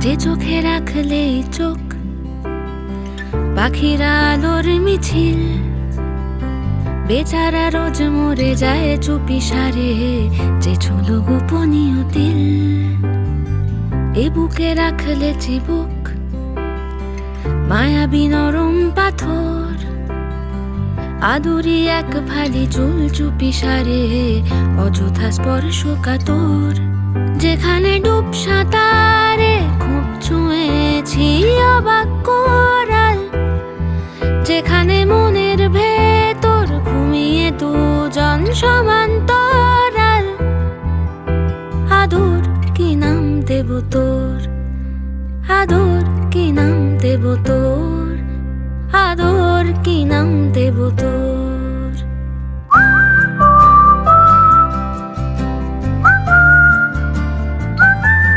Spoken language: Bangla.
যে চোখে রাখলে চোখ পাখিরা আলোর মিছিল, বেচারা রোজ মরে যায় চুপি সারে যে ছুলো গোপনীয় তিল। এ বুকে রাখলে চিবুক মায়াবী নরম পাথর, আদুরি এক ভালি চুল চুপি সারে অযথা স্পর্শ কাতর। যেখানে ডুব সাঁতারে খুব ছুঁয়েছি অবাক কোরাল, যেখানে মনের ভেতর ঘুমিয়ে দুজন সমান্তরাল। আদর কি নাম দেব তোর, আদর কি নাম দেব তোর, আদর কি নাম দেব তোর।